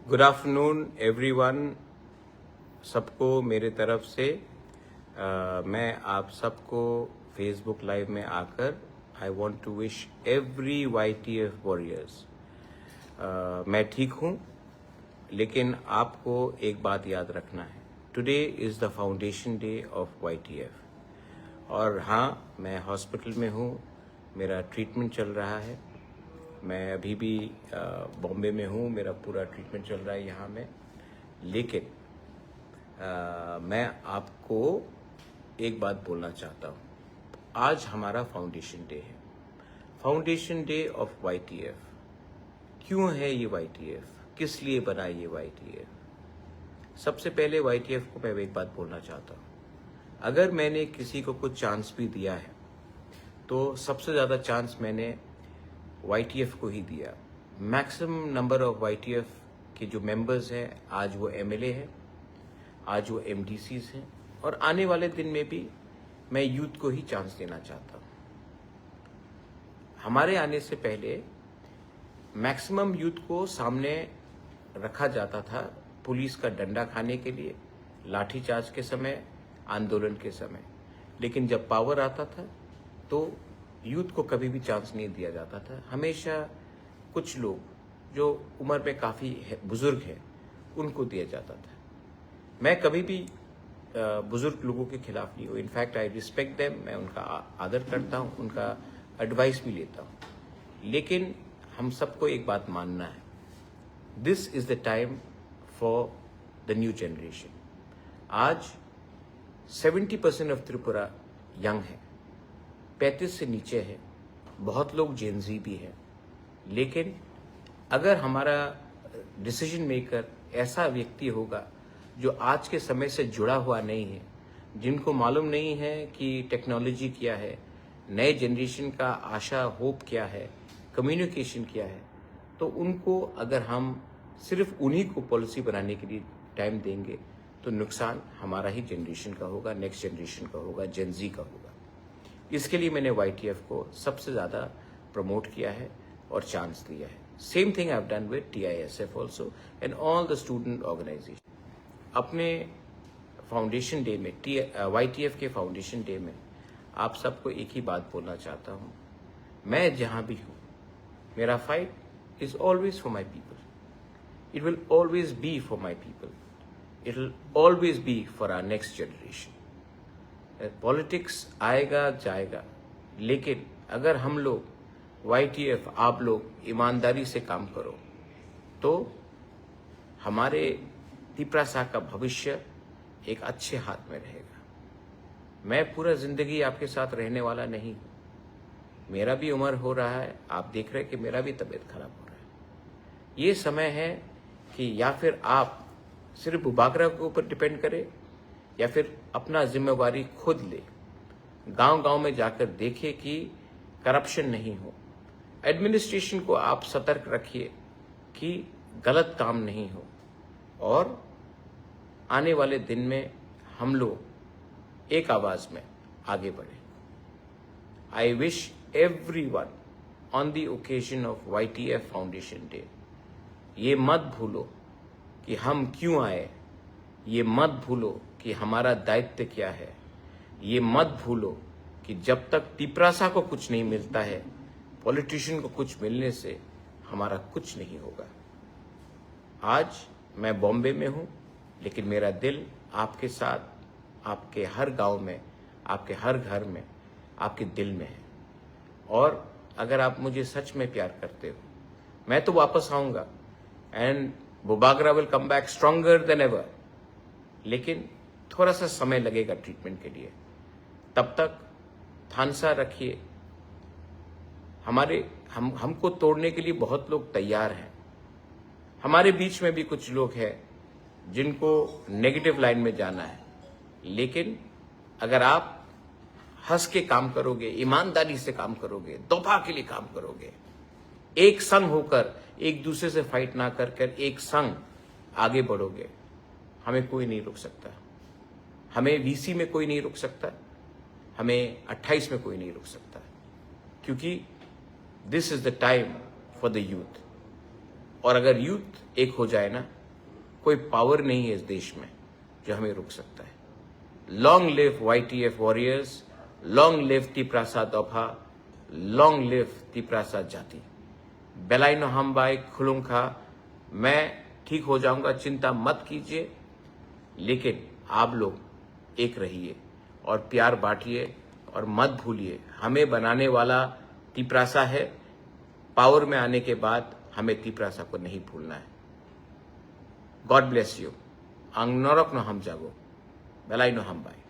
Good afternoon everyone. सबको मेरे तरफ से मैं आप सबको फेसबुक लाइव में आकर I want to wish every YTF warriors. मैं ठीक हूँ, लेकिन आपको एक बात याद रखना है, today is the foundation day of YTF। और हाँ, मैं हॉस्पिटल में हूँ, मेरा ट्रीटमेंट चल रहा है। मैं अभी भी बॉम्बे में हूँ, मेरा पूरा ट्रीटमेंट चल रहा है यहाँ में। लेकिन मैं आपको एक बात बोलना चाहता हूँ। आज हमारा फाउंडेशन डे है, फाउंडेशन डे ऑफ YTF। क्यों है ये YTF? किस लिए बना ये YTF? सबसे पहले YTF को मैं एक बात बोलना चाहता हूँ। अगर मैंने किसी को कुछ चांस भी दिया है तो सबसे ज़्यादा चांस मैंने YTF को ही दिया। मैक्सिमम नंबर ऑफ YTF के जो मेंबर्स हैं, आज वो MLA हैं, आज वो MDCs हैं, और आने वाले दिन में भी मैं यूथ को ही चांस देना चाहता हूँ। हमारे आने से पहले मैक्सिमम यूथ को सामने रखा जाता था पुलिस का डंडा खाने के लिए, लाठीचार्ज के समय, आंदोलन के समय। लेकिन जब पावर आता था तो यूथ को कभी भी चांस नहीं दिया जाता था। हमेशा कुछ लोग जो उम्र में काफ़ी बुजुर्ग हैं उनको दिया जाता था। मैं कभी भी बुजुर्ग लोगों के खिलाफ नहीं हूँ। इनफैक्ट आई रिस्पेक्ट देम, मैं उनका आदर करता हूँ, उनका एडवाइस भी लेता हूँ। लेकिन हम सबको एक बात मानना है, this is the time for the new generation. आज 70% ऑफ त्रिपुरा यंग है, 35 से नीचे है, बहुत लोग जेनजी भी है। लेकिन अगर हमारा डिसीजन मेकर ऐसा व्यक्ति होगा जो आज के समय से जुड़ा हुआ नहीं है, जिनको मालूम नहीं है कि टेक्नोलॉजी क्या है, नए जनरेशन का आशा होप क्या है, कम्युनिकेशन क्या है, तो उनको अगर हम सिर्फ उन्हीं को पॉलिसी बनाने के लिए टाइम देंगे तो नुकसान हमारा ही जनरेशन का होगा, नेक्स्ट जनरेशन का होगा, जेनजी का होगा। इसके लिए मैंने YTF को सबसे ज़्यादा प्रमोट किया है और चांस दिया है। Same thing I have done with TISF also and all the student organisation. अपने फाउंडेशन डे में, YTF के फाउंडेशन डे में आप सबको एक ही बात बोलना चाहता हूँ, मैं जहाँ भी हूँ, मेरा fight is always for my people. It will always be for my people. It will always be for our next generation. Politics आएगा जाएगा, लेकिन अगर हम लोग YTF, आप लोग ईमानदारी से काम करो तो हमारे तिपरासा का भविष्य एक अच्छे हाथ में रहेगा। मैं पूरा जिंदगी आपके साथ रहने वाला नहीं हूँ। मेरा भी उम्र हो रहा है, आप देख रहे हैं कि मेरा भी तबीयत खराब हो रहा है। ये समय है कि या फिर आप सिर्फ बुबागरा के ऊपर डिपेंड करें या फिर अपना जिम्मेवारी खुद ले, गांव-गांव में जाकर देखें कि करप्शन नहीं हो। एडमिनिस्ट्रेशन को आप सतर्क रखिए कि गलत काम नहीं हो, और आने वाले दिन में हम लोग एक आवाज में आगे बढ़े। I wish everyone on the occasion of YTF foundation day, ये मत भूलो कि हम क्यों आए, ये मत भूलो कि हमारा दायित्व क्या है, ये मत भूलो कि जब तक तिपरासा को कुछ नहीं मिलता है, पॉलिटिशियन को कुछ मिलने से हमारा कुछ नहीं होगा। आज मैं बॉम्बे में हूँ, लेकिन मेरा दिल आपके साथ, आपके हर गांव में, आपके हर घर में, आपके दिल में है। और अगर आप मुझे सच में प्यार करते हो, मैं तो वापस आऊँगा and Bubagra will come back stronger than ever. लेकिन थोड़ा सा समय लगेगा ट्रीटमेंट के लिए। तब तक थानसा रखिए। हमको तोड़ने के लिए बहुत लोग तैयार हैं। हमारे बीच में भी कुछ लोग हैं जिनको नेगेटिव लाइन में जाना है। लेकिन अगर आप हंस के काम करोगे, ईमानदारी से काम करोगे, तोहफा के लिए काम करोगे, एक संग होकर, एक दूसरे से फाइट ना कर एक संग आगे बढ़ोगे, हमें कोई नहीं रोक सकता। हमें VC में कोई नहीं रोक सकता, हमें 28 में कोई नहीं रोक सकता, क्योंकि this is the time for the youth. और अगर यूथ एक हो जाए ना, कोई पावर नहीं है इस देश में जो हमें रोक सकता है। Long live YTF warriors, long live Tiprasa दोफा, लॉन्ग लिव तिप्रासा जाति। बेलाइनो हमबाई खुलुंखा। मैं ठीक हो जाऊंगा, चिंता मत कीजिए, लेकिन आप लोग एक रहिए और प्यार बांटिए और मत भूलिए, हमें बनाने वाला तिप्रासा है। पावर में आने के बाद हमें तिप्रासा को नहीं भूलना है। God bless you. आंग नरक न हम जागो, बेलाई न हम बाई।